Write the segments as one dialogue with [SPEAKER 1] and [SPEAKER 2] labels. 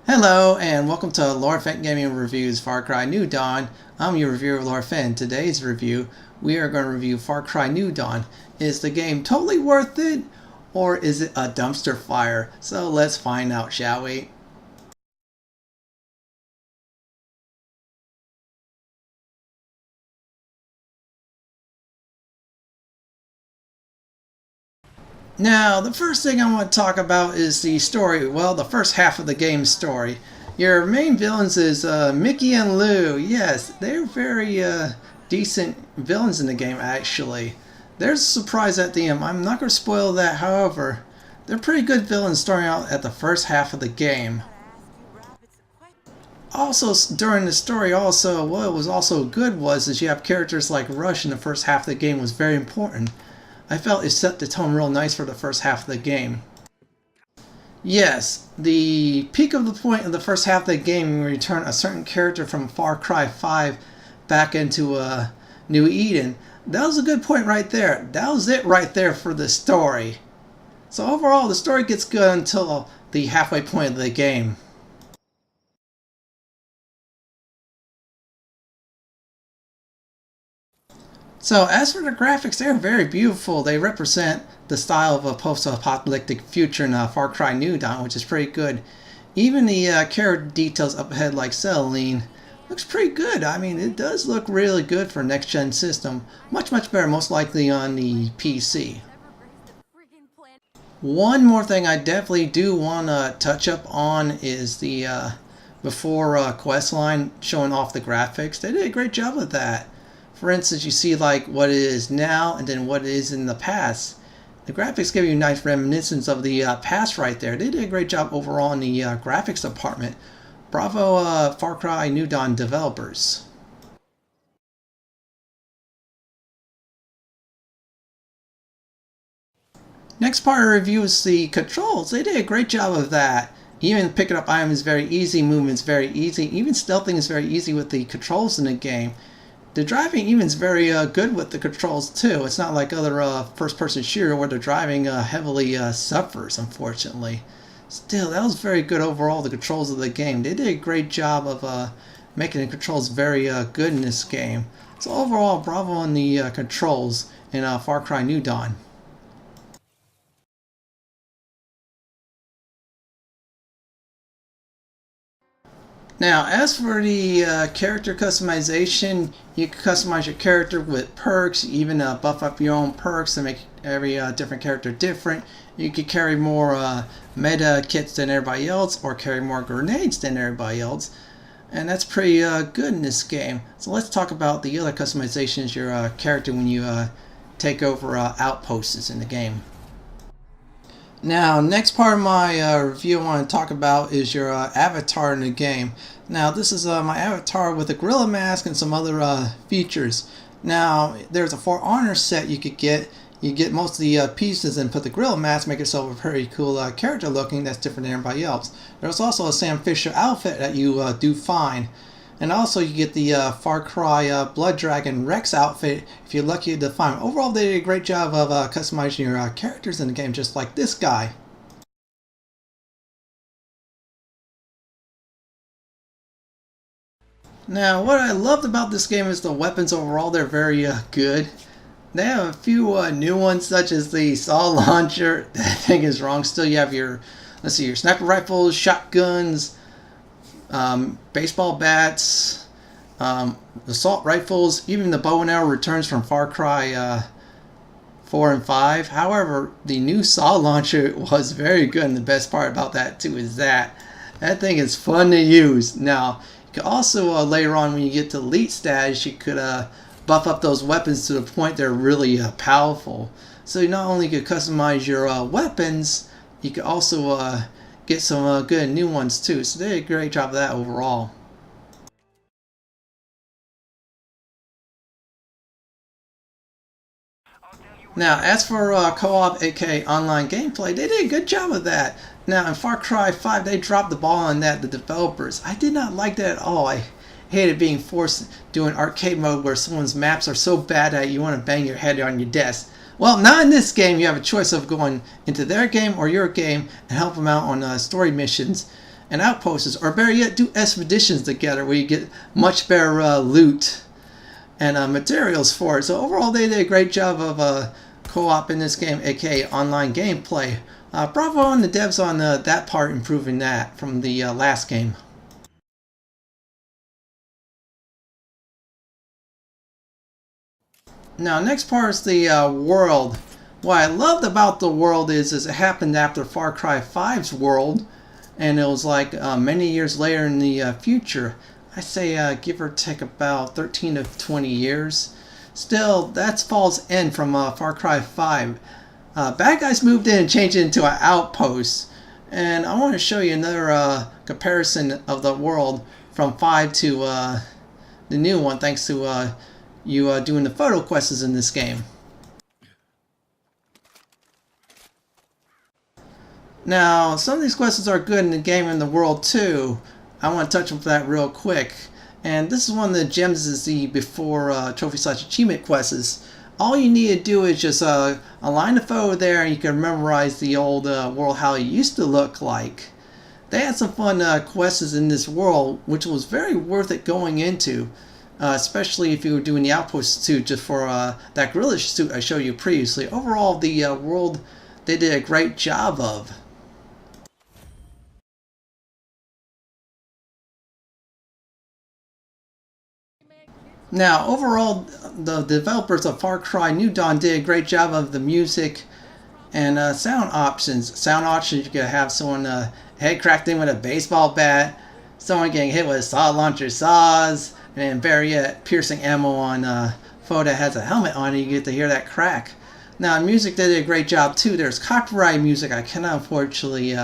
[SPEAKER 1] Hello and welcome to Lord Fenton Gaming Reviews Far Cry New Dawn. I'm your reviewer Lord Fenton. Today's review, we are going to review Far Cry New Dawn. Is the game totally worth it, or is it a dumpster fire? So let's find out, shall we? Now, the first thing I want to talk about is the story. Well, the first half of the game's story. Your main villains is Mickey and Lou. Yes, they're very decent villains in the game, actually. There's a surprise at the end. I'm not going to spoil that, however. They're pretty good villains starting out at the first half of the game. Also, during the story, what was also good is you have characters like Rush in the first half of the game was very important. I felt it set the tone real nice for the first half of the game. Yes, the peak of the point of the first half of the game when we return a certain character from Far Cry 5 back into New Eden. That was a good point right there. That was it right there for the story. So overall, the story gets good until the halfway point of the game. So as for the graphics, they're very beautiful. They represent the style of a post-apocalyptic future in Far Cry New Dawn, which is pretty good. Even the character details up ahead, like Celine, looks pretty good. I mean, it does look really good for a next-gen system. Much better, most likely on the PC. One more thing I definitely do want to touch up on is the before quest line showing off the graphics. They did a great job with that. For instance, you see like what it is now and then what it is in the past. The graphics give you a nice reminiscence of the past right there. They did a great job overall in the graphics department. Bravo Far Cry New Dawn developers. Next part of the review is the controls. They did a great job of that. Even picking up items is very easy, movement is very easy, even stealthing is very easy with the controls in the game. The driving even is very good with the controls too. It's not like other first-person shooter where the driving heavily suffers, unfortunately. Still, that was very good overall, the controls of the game. They did a great job of making the controls very good in this game. So overall, bravo on the controls in Far Cry New Dawn. Now, as for the character customization, you can customize your character with perks, even buff up your own perks to make every different character different. You could carry more meta kits than everybody else, or carry more grenades than everybody else. And that's pretty good in this game. So let's talk about the other customizations your character when you take over outposts in the game. Now, next part of my review I want to talk about is your avatar in the game. Now, this is my avatar with a gorilla mask and some other features. Now, there's a For Honor set you could get. You get most of the pieces and put the gorilla mask, make yourself a pretty cool character looking that's different than everybody else. There's also a Sam Fisher outfit that you do find. And also you get the Far Cry Blood Dragon Rex outfit if you're lucky to find him. Overall, they did a great job of customizing your characters in the game, just like this guy. Now, what I loved about this game is the weapons overall. They're very good. They have a few new ones, such as the saw launcher. That thing is wrong. Still, you have your, let's see, your sniper rifles, shotguns, baseball bats, assault rifles, even the bow and arrow returns from Far Cry 4 and 5. However, the new saw launcher was very good, and the best part about that too is that thing is fun to use. Now, you can also later on when you get to elite status, you could buff up those weapons to the point they're really powerful. So you not only could customize your weapons, you could also get some good new ones too. So they did a great job of that overall. Now, as for co-op, aka online gameplay, they did a good job of that. Now, in Far Cry 5, they dropped the ball on that, the developers. I did not like that at all. I hated being forced to do an arcade mode where someone's maps are so bad that you want to bang your head on your desk. Well, not in this game. You have a choice of going into their game or your game and help them out on story missions. and outposts, or better yet, do expeditions together where you get much better loot and materials for it. So overall, they did a great job of co-op in this game, aka online gameplay. Bravo on the devs on that part, improving that from the last game. Now, next part is the world. What I loved about the world is it happened after Far Cry 5's world, and it was like many years later in the future. I say give or take about 13 to 20 years. Still, that's Fall's End from Far Cry 5. Bad guys moved in and changed it into an outpost. And I want to show you another comparison of the world from 5 to the new one, thanks to you doing the photo quests in this game. Now, some of these quests are good in the game and the world too. I want to touch on that real quick. And this is one of the gems is the before trophy/achievement quests. All you need to do is just align the photo there, and you can memorize the old world how it used to look like. They had some fun quests in this world, which was very worth it going into. Especially if you were doing the outpost suit just for that gorilla suit I showed you previously. Overall, the world they did a great job of. Now, overall, the developers of Far Cry New Dawn did a great job of the music and sound options. Sound options, you could have someone head cracked in with a baseball bat, someone getting hit with launcher saws, and better yet, piercing ammo on a foe that has a helmet on it. You get to hear that crack. Now, music they did a great job too. There's copyright music I cannot unfortunately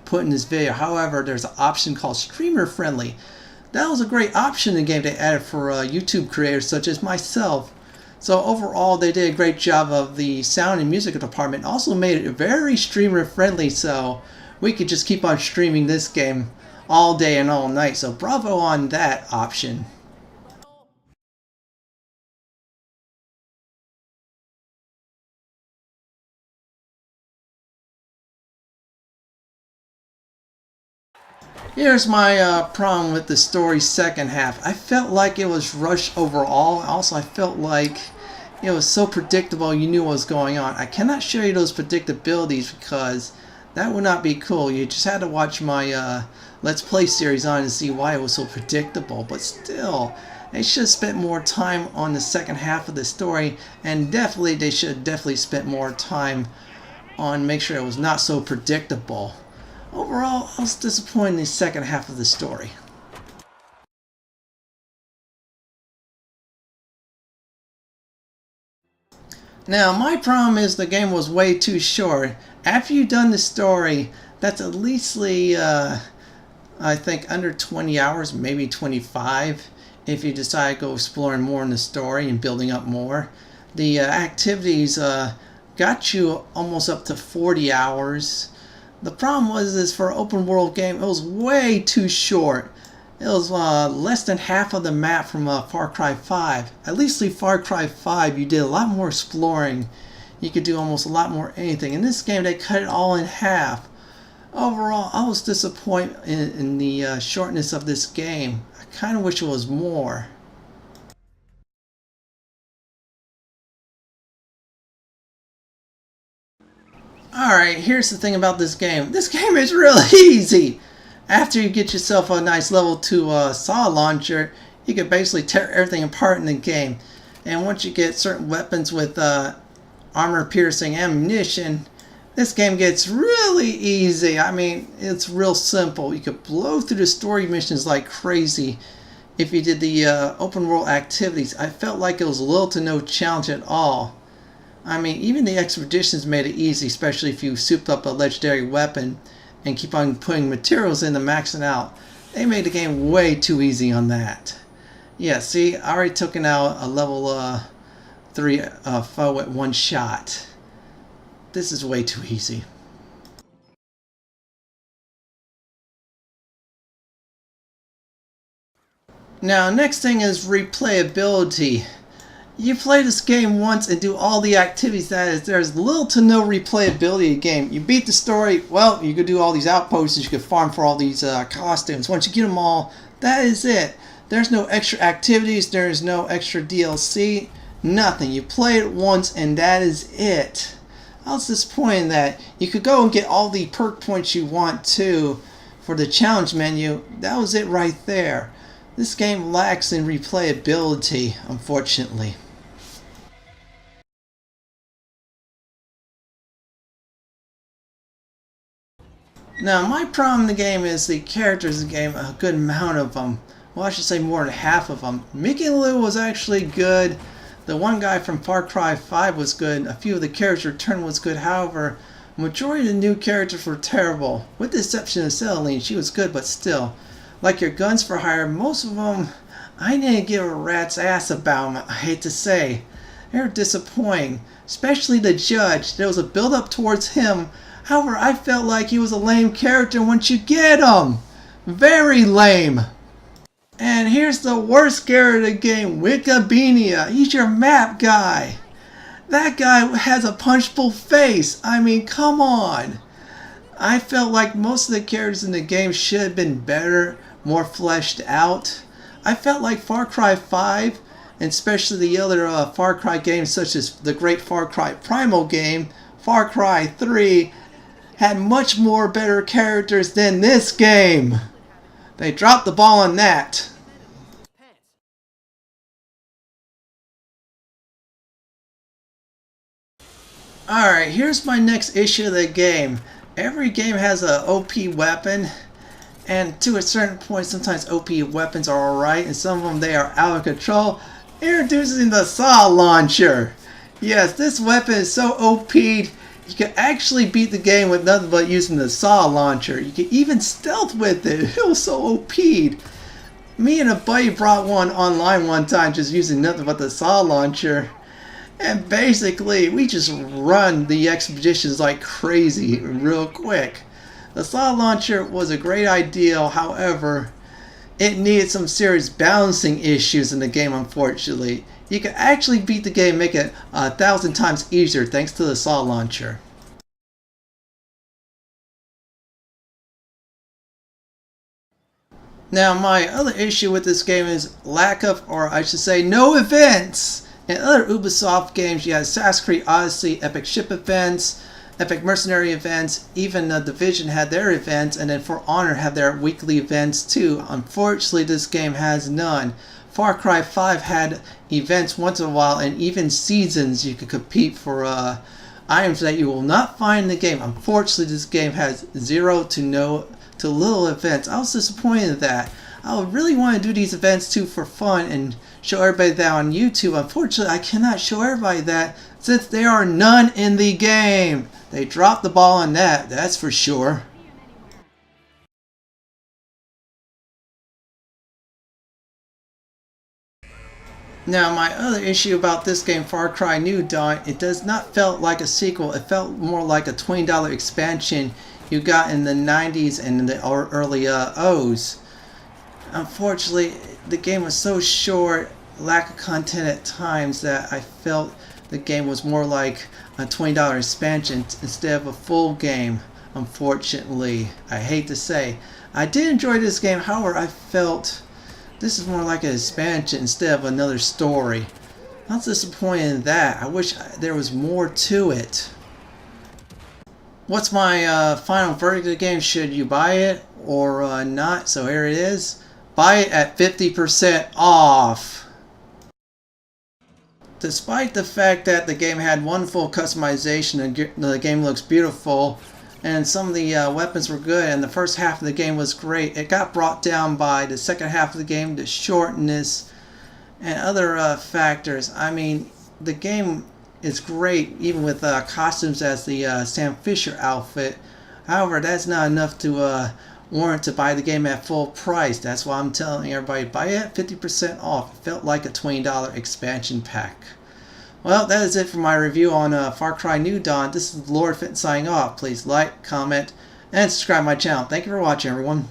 [SPEAKER 1] put in this video. However, there's an option called streamer friendly. That was a great option in the game they added for YouTube creators such as myself. So overall, they did a great job of the sound and music department. Also made it very streamer friendly, so we could just keep on streaming this game all day and all night. So bravo on that option. Here's my problem with the story's second half. I felt like it was rushed overall. Also, I felt like it was so predictable you knew what was going on. I cannot show you those predictabilities because that would not be cool. You just had to watch my Let's Play series on to see why it was so predictable. But still, they should have spent more time on the second half of the story, and definitely they should have definitely spent more time on make sure it was not so predictable. Overall, I was disappointed in the second half of the story. Now, my problem is the game was way too short. After you've done the story, that's at least, I think, under 20 hours, maybe 25, if you decide to go exploring more in the story and building up more. The activities got you almost up to 40 hours. The problem was this for an open world game, it was way too short. It was less than half of the map from Far Cry 5. At least in Far Cry 5 you did a lot more exploring. You could do almost a lot more anything. In this game they cut it all in half. Overall, I was disappointed in the shortness of this game. I kind of wish it was more. Alright, here's the thing about this game. This game is really easy. After you get yourself a nice level 2 saw launcher, you can basically tear everything apart in the game. And once you get certain weapons with armor-piercing ammunition, this game gets really easy. I mean, it's real simple. You could blow through the story missions like crazy if you did the open world activities. I felt like it was little to no challenge at all. I mean, even the expeditions made it easy, especially if you souped up a legendary weapon and keep on putting materials in to max it out. They made the game way too easy on that. Yeah, see, I already took out a level 3 foe at one shot. This is way too easy. Now, next thing is replayability. You play this game once and do all the activities. That is, there's little to no replayability in the game. You beat the story, well, you could do all these outposts, you could farm for all these costumes. Once you get them all, that is it. There's no extra activities, there's no extra DLC, nothing. You play it once and that is it. I was disappointed that you could go and get all the perk points you want to for the challenge menu. That was it right there. This game lacks in replayability, unfortunately. Now, my problem in the game is the characters in the game, a good amount of them. Well, I should say more than half of them. Mickey and Lou was actually good. The one guy from Far Cry 5 was good. A few of the characters returned was good. However, majority of the new characters were terrible. With the exception of Celine, she was good, but still. Like your Guns for Hire, most of them, I didn't give a rat's ass about them, I hate to say. They were disappointing. Especially the judge. There was a build-up towards him. However, I felt like he was a lame character once you get him. Very lame. And here's the worst character of the game, Wikibeania. He's your map guy. That guy has a punchable face. I mean, come on. I felt like most of the characters in the game should have been better, more fleshed out. I felt like Far Cry 5, and especially the other Far Cry games such as the great Far Cry Primal game, Far Cry 3, had much more better characters than this game. They dropped the ball on that. Alright, here's my next issue of the game. Every game has a OP weapon, and to a certain point sometimes OP weapons are alright, and some of them they are out of control. Introducing the Saw Launcher. Yes, this weapon is so OP'd. You can actually beat the game with nothing but using the Saw Launcher. You can even stealth with it. It was so OP'd. Me and a buddy brought one online one time just using nothing but the Saw Launcher. And basically, we just run the expeditions like crazy real quick. The Saw Launcher was a great idea, however, it needed some serious balancing issues in the game, unfortunately. You can actually beat the game, make it 1,000 times easier thanks to the Saw Launcher. Now, my other issue with this game is lack of, or I should say, no events. In other Ubisoft games, you had Assassin's Creed Odyssey, Epic Ship events, Epic Mercenary events, even The Division had their events, and then For Honor had their weekly events too. Unfortunately, this game has none. Far Cry 5 had events once in a while, and even seasons you could compete for items that you will not find in the game. Unfortunately, this game has zero to little events. I was disappointed in that. I would really want to do these events too for fun and show everybody that on YouTube. Unfortunately, I cannot show everybody that since there are none in the game. They dropped the ball on that, that's for sure. Now, my other issue about this game, Far Cry New Dawn, it does not felt like a sequel. It felt more like a $20 expansion you got in the 90s and in the early O's. Unfortunately, the game was so short, lack of content at times, that I felt the game was more like a $20 expansion instead of a full game. Unfortunately, I hate to say. I did enjoy this game, however, I felt this is more like an expansion instead of another story. I was disappointed in that. I wish there was more to it. What's my final verdict of the game? Should you buy it or not? So here it is. Buy it at 50% off. Despite the fact that the game had wonderful customization and the game looks beautiful and some of the weapons were good and the first half of the game was great, it got brought down by the second half of the game, the shortness and other factors. I mean, the game is great even with costumes as the Sam Fisher outfit. However, that's not enough to warrant to buy the game at full price. That's why I'm telling everybody, buy it at 50% off. It felt like a $20 expansion pack. Well, that is it for my review on Far Cry New Dawn. This is Lord Fenton signing off. Please like, comment, and subscribe to my channel. Thank you for watching, everyone.